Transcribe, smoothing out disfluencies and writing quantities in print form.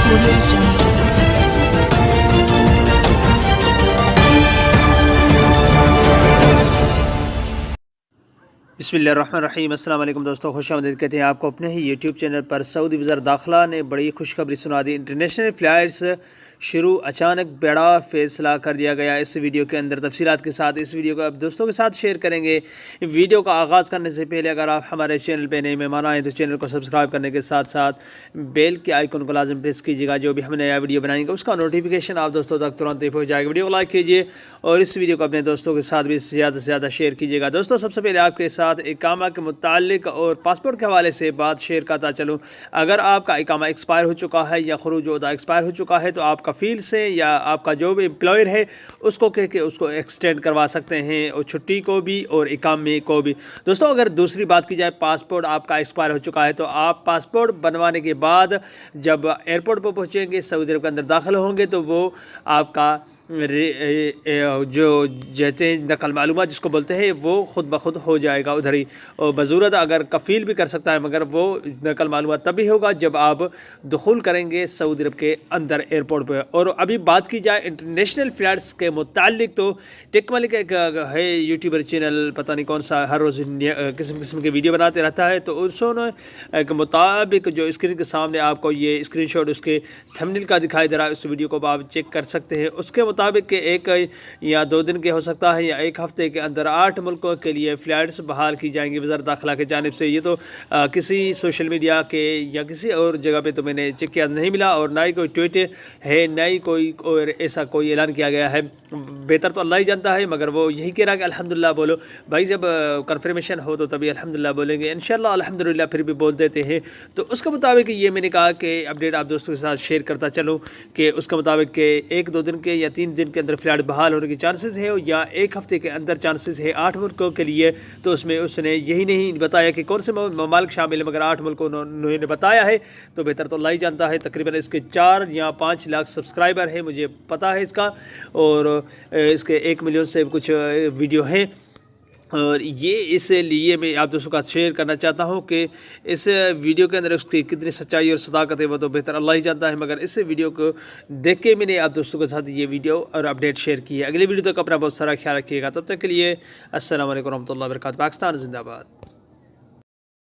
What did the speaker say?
Audio Jungle. बिस्मिल्लाहिर्रहमानिर्रहीम। अस्सलाम वालेकुम दोस्तों, खुश आमदीद कहते हैं आपको अपने ही यूट्यूब चैनल पर। सऊदी वज़ारत दाखिला ने बड़ी खुशखबरी सुना दी। इंटरनेशनल फ़्लाइट्स शुरू, अचानक बड़ा फ़ैसला कर दिया गया। इस वीडियो के अंदर तफसीलात के साथ इस वीडियो को आप दोस्तों के साथ शेयर करेंगे। वीडियो का आगाज़ करने से पहले अगर आप हमारे चैनल पर नए मेहमान आए तो चैनल को सब्सक्राइब करने के साथ साथ बेल के आइकन को लाजम प्रेस कीजिएगा। जो भी हम नया वीडियो बनाएंगे उसका नोटिफिकेशन आप दोस्तों तक तुरंत ही पहुँच जाएगा। वीडियो को लाइक कीजिए और इस वीडियो को अपने दोस्तों के साथ भी ज़्यादा से ज़्यादा शेयर कीजिएगा। दोस्तों, सबसे पहले आपके साथ इकामा के मुताल्लिक और पासपोर्ट के हवाले से बात शेयर करता चलूँ। अगर आपका इकामा एक्सपायर हो चुका है या खरूज ओदा एक्सपायर हो चुका है तो आप कफ़ील से या आपका जो भी एम्प्लॉयर है उसको कह के उसको एक्सटेंड करवा सकते हैं, और छुट्टी को भी और इकामे को भी। दोस्तों, अगर दूसरी बात की जाए, पासपोर्ट आपका एक्सपायर हो चुका है तो आप पासपोर्ट बनवाने के बाद जब एयरपोर्ट पर पहुँचेंगे, सऊदी अरब के अंदर दाखिल होंगे, तो वो आपका जो जैसे नकल मालूमात जिसको बोलते हैं वो ख़ुद ब खुद हो जाएगा उधर ही। और बज़ूरत अगर कफ़ील भी कर सकता है, मगर वो नकल मालूमात तभी होगा जब आप दुखूल करेंगे सऊदी अरब के अंदर एयरपोर्ट पे। और अभी बात की जाए इंटरनेशनल फ़्लाइट्स के मुताल्लिक, तो टेक मलिक एक है यूट्यूबर चैनल, पता नहीं कौन सा, हर रोज़ किस्म के वीडियो बनाते रहता है। तो उसने के मुताबिक जो स्क्रीन के सामने आपको ये स्क्रीनशॉट उसके थंबनेल का दिखाई दे रहा है, उस वीडियो को आप चेक कर सकते हैं। उसके मुताबिक कि एक या 2 दिन के हो सकता है या 1 हफ्ते के अंदर 8 मुल्कों के लिए फ़्लाइट्स बहाल की जाएंगी वज़ारत दाखिला की जानिब से। ये तो किसी सोशल मीडिया के या किसी और जगह पे तो मैंने चेक किया नहीं मिला, और ना ही कोई ट्वीट है, ना ही कोई और ऐसा कोई ऐलान किया गया है। बेहतर तो अल्लाह ही जानता है, मगर वो यही कह रहा है कि अल्हम्दुलिल्लाह बोलो भाई। जब कन्फर्मेशन हो तो तभी अल्हम्दुलिल्लाह बोलेंगे, इंशाअल्लाह अल्हम्दुलिल्लाह फिर भी बोल देते हैं। तो उसके मुताबिक ये मैंने कहा कि अपडेट आप दोस्तों के साथ शेयर करता चलूँ कि उसके मुताबिक के 1-2 दिन के या 3 दिन के अंदर फ़्लाइट बहाल होने के चांसेस है, या 1 हफ्ते के अंदर चांसेस है 8 मुल्कों के लिए। तो उसमें उसने यही नहीं बताया कि कौन से ममालिक शामिल है, मगर 8 मुल्कों उन्होंने बताया है। तो बेहतर तो अल्लाह ही जानता है। तकरीबन इसके 4 या 5 लाख सब्सक्राइबर है, मुझे पता है इसका, और इसके 1 मिलियन से कुछ वीडियो हैं। और ये इसलिए मैं आप दोस्तों का शेयर करना चाहता हूँ कि इस वीडियो के अंदर उसकी कितनी सच्चाई और सदाकत है वो तो बेहतर अल्लाह ही जानता है, मगर इस वीडियो को देख के मैंने आप दोस्तों के साथ ये वीडियो और अपडेट शेयर की है। अगली वीडियो तक अपना बहुत सारा ख्याल रखिएगा। तब तक के लिए अस्सलाम वालेकुम रहमतुल्लाहि व बरकातहू। पाकिस्तान जिंदाबाद।